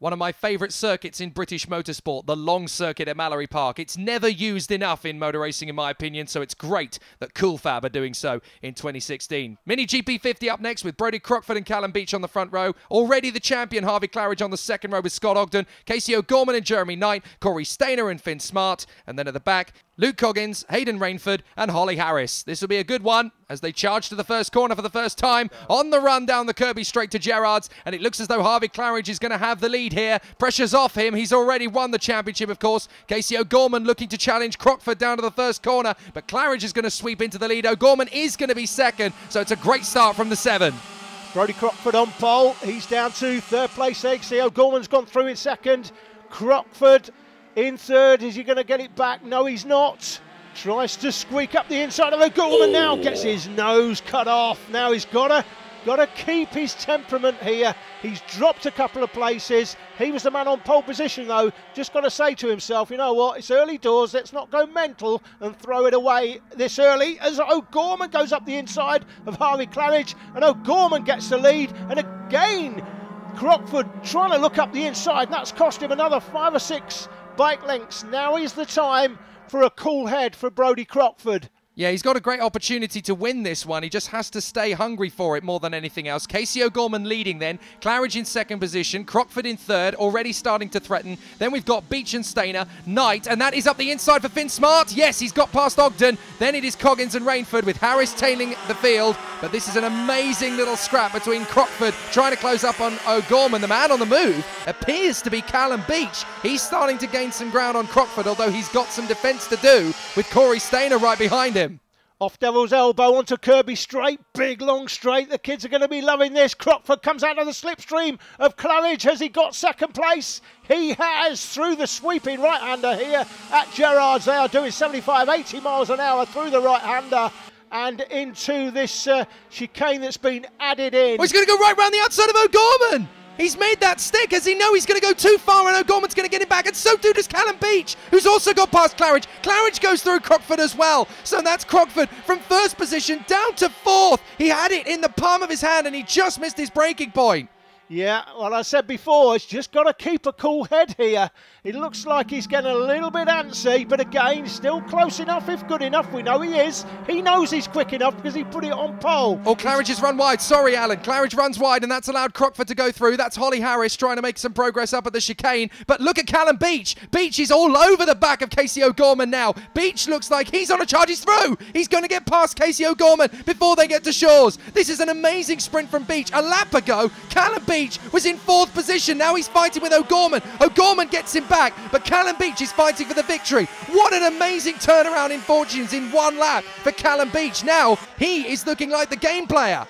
One of my favourite circuits in British motorsport, the long circuit at Mallory Park. It's never used enough in motor racing, in my opinion, so it's great that FAB are doing so in 2016. Mini GP50 up next with Brodie Crockford and Callum Beech on the front row. Already the champion, Harvey Claridge, on the second row with Scott Ogden, Casey O'Gorman and Jeremy Knight, Corey Stainer and Finn Smart, and then at the back, Luke Coggins, Hayden Rainford and Holly Harris. This will be a good one as they charge to the first corner for the first time. On the run down the Kirby straight to Gerrards, and it looks as though Harvey Claridge is going to have the lead here. Pressure's off him. He's already won the championship, of course. Casey O'Gorman looking to challenge Crockford down to the first corner, but Claridge is going to sweep into the lead. O'Gorman is going to be second, so it's a great start from the 7. Brodie Crockford on pole. He's down to third place. Casey O'Gorman's gone through in second. Crockford in third. Is he going to get it back? No, he's not. Tries to squeak up the inside of O'Gorman now. Gets his nose cut off. Now he's got to keep his temperament here. He's dropped a couple of places. He was the man on pole position though. Just got to say to himself, you know what, it's early doors. Let's not go mental and throw it away this early, as O'Gorman goes up the inside of Harvey Claridge, and O'Gorman gets the lead. And again, Crockford trying to look up the inside, and that's cost him another 5 or 6 bike lengths. Now is the time for a cool head for Brodie Crockford. Yeah, he's got a great opportunity to win this one. He just has to stay hungry for it more than anything else. Casey O'Gorman leading then. Claridge in second position. Crockford in third, already starting to threaten. Then we've got Beech and Stainer. Knight, and that is up the inside for Finn Smart. Yes, he's got past Ogden. Then it is Coggins and Rainford with Harris tailing the field. But this is an amazing little scrap between Crockford trying to close up on O'Gorman. The man on the move appears to be Callum Beech. He's starting to gain some ground on Crockford, although he's got some defence to do with Corey Stainer right behind him. Off Devil's Elbow onto Kirby straight, big long straight. The kids are going to be loving this. Crockford comes out of the slipstream of Claridge. Has he got second place? He has, through the sweeping right-hander here at Gerrards. They are doing 75, 80 miles an hour through the right-hander and into this chicane that's been added in. Oh, he's going to go right round the outside of O'Gorman. He's made that stick. Does he know he's going to go too far and O'Gorman's going to get him back? And so too does Callum Beech, who's also got past Claridge. Claridge goes through Crockford as well. So that's Crockford from first position down to fourth. He had it in the palm of his hand and he just missed his braking point. Yeah, well, I said before, he's just got to keep a cool head here. It looks like he's getting a little bit antsy, but again, still close enough, if good enough. We know he is. He knows he's quick enough because he put it on pole. Oh, Claridge has run wide. Sorry, Alan. Claridge runs wide, and that's allowed Crockford to go through. That's Holly Harris trying to make some progress up at the chicane. But look at Callum Beech. Beech is all over the back of Casey O'Gorman now. Beech looks like he's on a charge. He's through. He's going to get past Casey O'Gorman before they get to Shores. This is an amazing sprint from Beech. A lap ago, Callum Beech was in fourth position. Now he's fighting with O'Gorman. O'Gorman gets him back, but Callum Beech is fighting for the victory. What an amazing turnaround in fortunes in one lap for Callum Beech. Now he is looking like the game player.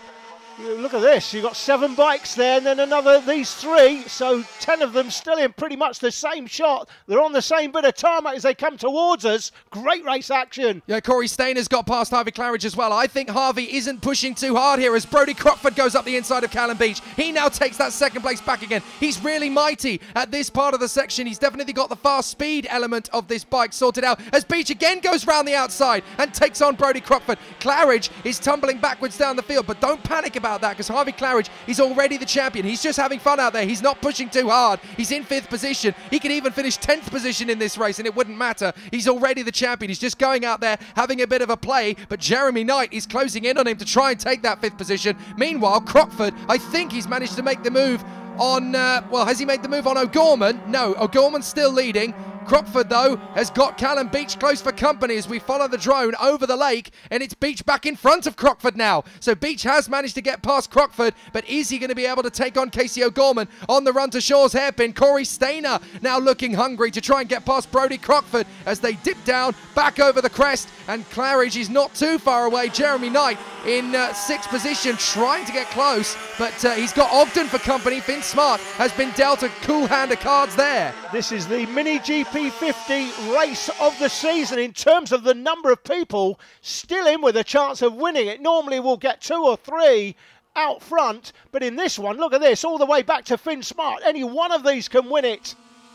Look at this, you've got 7 bikes there and then another, these 3, so 10 of them still in pretty much the same shot. They're on the same bit of tarmac as they come towards us. Great race action. Yeah, Corey Stainer's got past Harvey Claridge as well. I think Harvey isn't pushing too hard here as Brodie Crockford goes up the inside of Callum Beech. He now takes that second place back again. He's really mighty at this part of the section. He's definitely got the fast speed element of this bike sorted out as Beech again goes round the outside and takes on Brodie Crockford. Claridge is tumbling backwards down the field, but don't panic about that because Harvey Claridge is already the champion. He's just having fun out there. He's not pushing too hard. He's in 5th position. He could even finish 10th position in this race and it wouldn't matter. He's already the champion. He's just going out there having a bit of a play, but Jeremy Knight is closing in on him to try and take that 5th position. Meanwhile, Crockford, I think he's managed to make the move on, well, has he made the move on O'Gorman? No, O'Gorman's still leading. Crockford, though, has got Callum Beech close for company as we follow the drone over the lake, and it's Beech back in front of Crockford now. So Beech has managed to get past Crockford, but is he going to be able to take on Casey O'Gorman on the run to Shores hairpin? Corey Stainer now looking hungry to try and get past Brodie Crockford as they dip down back over the crest, and Claridge is not too far away. Jeremy Knight in 6th position trying to get close, but he's got Ogden for company. Finn Smart has been dealt a cool hand of cards there. This is the Mini GP50 race of the season in terms of the number of people still in with a chance of winning it. Normally we'll get 2 or 3 out front, but in this one, look at this, all the way back to Finn Smart. Any one of these can win it.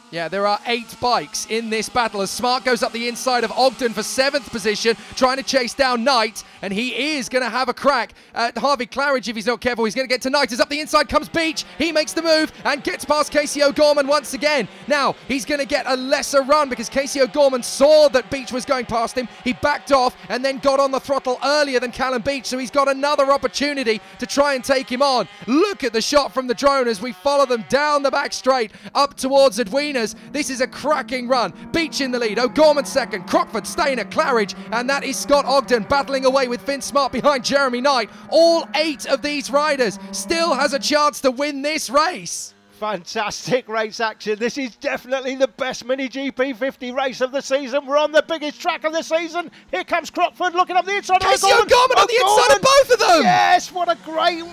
Yeah, there are 8 bikes in this battle as Smart goes up the inside of Ogden for 7th position, trying to chase down Knight, and he is going to have a crack at Harvey Claridge if he's not careful. He's going to get to Knight. As up the inside comes Beach. He makes the move and gets past Casey O'Gorman once again. Now, he's going to get a lesser run because Casey O'Gorman saw that Beach was going past him. He backed off and then got on the throttle earlier than Callum Beach, so he's got another opportunity to try and take him on. Look at the shot from the drone as we follow them down the back straight up towards Edwina. This is a cracking run. Beach in the lead, O'Gorman second, Crockford, Stainer, Claridge, and that is Scott Ogden battling away with Finn Smart behind Jeremy Knight. All 8 of these riders still has a chance to win this race. Fantastic race action. This is definitely the best mini GP50 race of the season. We're on the biggest track of the season. Here comes Crockford looking up the inside. Casey O'Gorman on the inside of both of them. Yes, what a great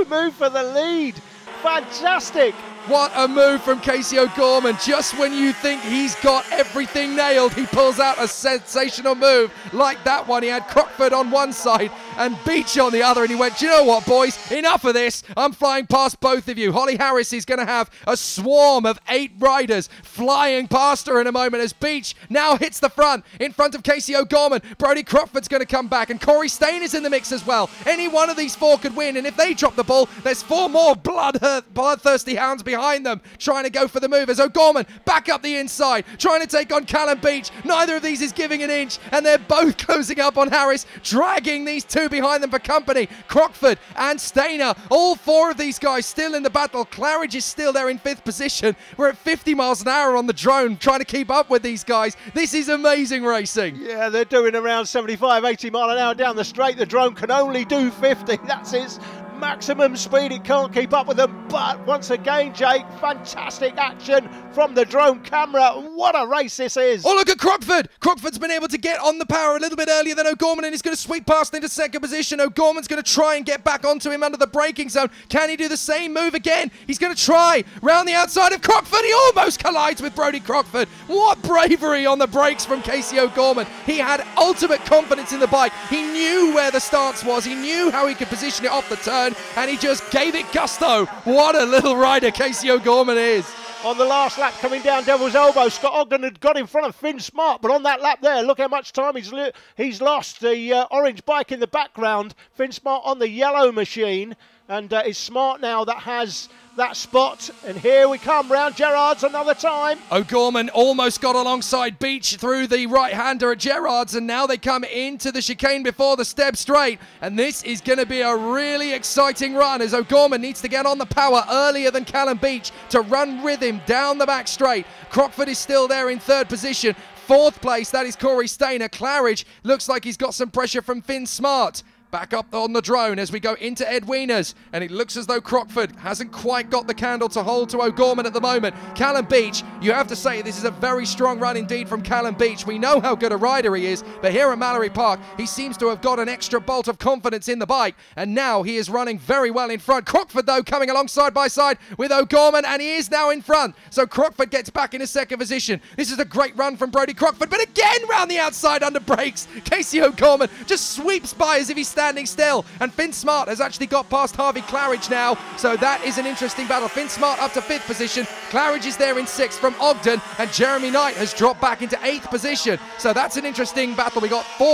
move for the lead. Fantastic. What a move from Casey O'Gorman. Just when you think he's got everything nailed, he pulls out a sensational move like that one. He had Crockford on one side and Beach on the other, and he went, do you know what, boys? Enough of this. I'm flying past both of you. Holly Harris is going to have a swarm of 8 riders flying past her in a moment as Beach now hits the front in front of Casey O'Gorman. Brody Crockford's going to come back, and Corey Stain is in the mix as well. Any one of these 4 could win, and if they drop the ball, there's 4 more bloodthirsty hounds behind them trying to go for the move as O'Gorman back up the inside, trying to take on Callum Beach. Neither of these is giving an inch, and they're both closing up on Harris, dragging these 2 behind them for company. Crockford and Stainer, all 4 of these guys still in the battle. Claridge is still there in 5th position. We're at 50 miles an hour on the drone trying to keep up with these guys. This is amazing racing. Yeah, they're doing around 75, 80 mile an hour down the straight. The drone can only do 50. That's its maximum speed. It can't keep up with them. But once again, Jake, fantastic action from the drone camera. What a race this is. Oh, look at Crockford. Crockford's been able to get on the power a little bit earlier than O'Gorman, and he's going to sweep past into 2nd position. O'Gorman's going to try and get back onto him under the braking zone. Can he do the same move again? He's going to try round the outside of Crockford. He almost collides with Brody Crockford. What bravery on the brakes from Casey O'Gorman. He had ultimate confidence in the bike. He knew where the stance was. He knew how he could position it off the turn, and he just gave it gusto. What a little rider Casey O'Gorman is. On the last lap coming down Devil's Elbow, Scott Ogden had got in front of Finn Smart, but on that lap there, look how much time he's lost. The orange bike in the background, Finn Smart on the yellow machine, and it's Smart now that has that spot. And here we come round Gerrard's another time. O'Gorman almost got alongside Beach through the right-hander at Gerrard's, and now they come into the chicane before the step straight, and this is going to be a really exciting run as O'Gorman needs to get on the power earlier than Callum Beach to run with him down the back straight. Crockford is still there in 3rd position. 4th place, that is Corey Stainer. Claridge looks like he's got some pressure from Finn Smart. Back up on the drone as we go into Edwina's, and it looks as though Crockford hasn't quite got the candle to hold to O'Gorman at the moment. Callum Beach, you have to say this is a very strong run indeed from Callum Beach. We know how good a rider he is, but here at Mallory Park, he seems to have got an extra bolt of confidence in the bike, and now he is running very well in front. Crockford, though, coming along side by side with O'Gorman, and he is now in front. So Crockford gets back into 2nd position. This is a great run from Brody Crockford, but again round the outside under brakes. Casey O'Gorman just sweeps by as if he's standing still, and Finn Smart has actually got past Harvey Claridge now, so that is an interesting battle. Finn Smart up to 5th position, Claridge is there in 6th from Ogden, and Jeremy Knight has dropped back into 8th position, so that's an interesting battle. We got 2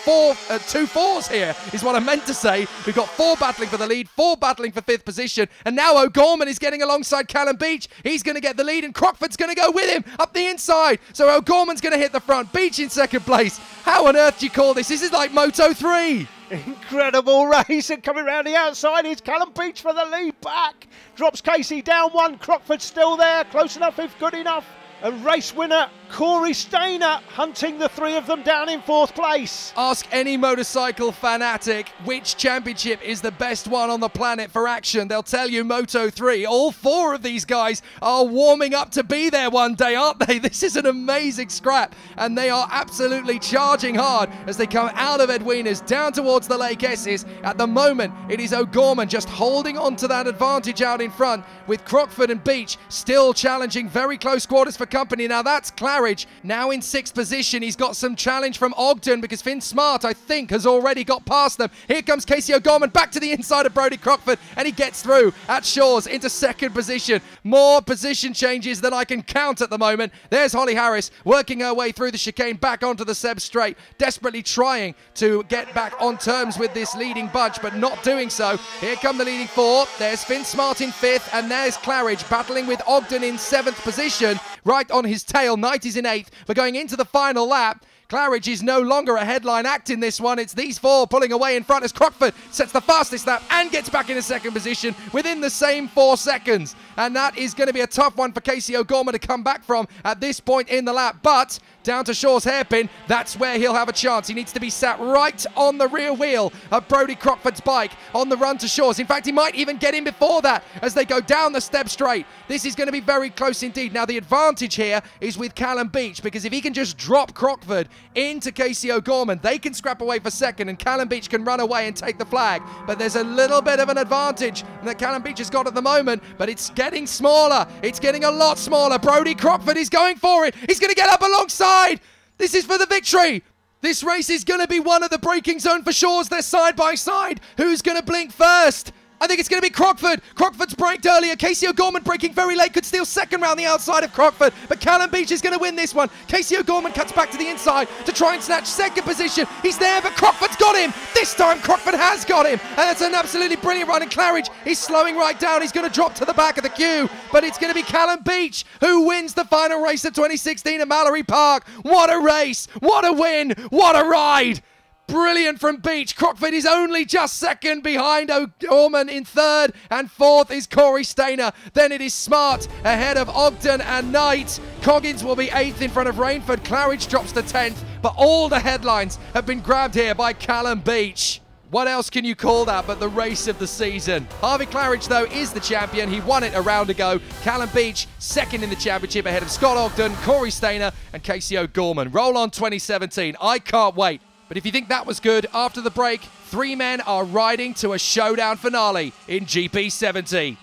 4s here is what I meant to say. We've got 4 battling for the lead, 4 battling for 5th position, and now O'Gorman is getting alongside Callum Beach. He's going to get the lead, and Crockford's going to go with him up the inside, so O'Gorman's going to hit the front. Beach in 2nd place. How on earth do you call this? This is like Moto 3. Incredible race, and coming round the outside is Callum Beach for the lead back. Drops Casey down 1, Crockford still there, close enough if good enough. And race winner Corey Stainer hunting the 3 of them down in 4th place. Ask any motorcycle fanatic which championship is the best one on the planet for action. They'll tell you Moto 3. All 4 of these guys are warming up to be there one day, aren't they? This is an amazing scrap, and they are absolutely charging hard as they come out of Edwina's down towards the Lake Esses. At the moment, it is O'Gorman just holding on to that advantage out in front, with Crockford and Beach still challenging very close quarters for company. Now that's Claridge Claridge now in 6th position. He's got some challenge from Ogden because Finn Smart, I think, has already got past them. Here comes Casey O'Gorman back to the inside of Brodie Crockford, and he gets through at Shaw's into 2nd position. More position changes than I can count at the moment. There's Holly Harris working her way through the chicane back onto the Seb straight, desperately trying to get back on terms with this leading bunch, but not doing so. Here come the leading 4. There's Finn Smart in 5th, and there's Claridge battling with Ogden in 7th position, right on his tail. Knight is in 8th. We're going into the final lap. Claridge is no longer a headline act in this one. It's these 4 pulling away in front as Crockford sets the fastest lap and gets back into 2nd position within the same 4 seconds. And that is going to be a tough one for Casey O'Gorman to come back from at this point in the lap. But down to Shaw's hairpin, that's where he'll have a chance. He needs to be sat right on the rear wheel of Brodie Crockford's bike on the run to Shaw's. In fact, he might even get in before that as they go down the step straight. This is going to be very close indeed. Now, the advantage here is with Callum Beach, because if he can just drop Crockford into Casey O'Gorman, they can scrap away for 2nd, and Callum Beach can run away and take the flag. But there's a little bit of an advantage that Callum Beach has got at the moment, but it's getting smaller. It's getting a lot smaller. Brodie Crockford is going for it. He's going to get up alongside. This is for the victory. This race is going to be one of the braking zone for Shaw's. They're side by side. Who's going to blink first? I think it's going to be Crockford. Crockford's braked earlier. Casey O'Gorman braking very late. Could steal 2nd round the outside of Crockford. But Callum Beach is going to win this one. Casey O'Gorman cuts back to the inside to try and snatch 2nd position. He's there, but Crockford's got him. This time Crockford has got him. And that's an absolutely brilliant run. And Claridge is slowing right down. He's going to drop to the back of the queue. But it's going to be Callum Beach who wins the final race of 2016 at Mallory Park. What a race. What a win. What a ride. Brilliant from Beach. Crockford is only just 2nd behind O'Gorman in 3rd, and 4th is Corey Stainer. Then it is Smart ahead of Ogden and Knight. Coggins will be 8th in front of Rainford. Claridge drops to 10th, but all the headlines have been grabbed here by Callum Beach. What else can you call that but the race of the season? Harvey Claridge, though, is the champion. He won it a round ago. Callum Beach, 2nd in the championship ahead of Scott Ogden, Corey Stainer, and Casey O'Gorman. Roll on 2017. I can't wait. But if you think that was good, after the break, 3 men are riding to a showdown finale in GP50.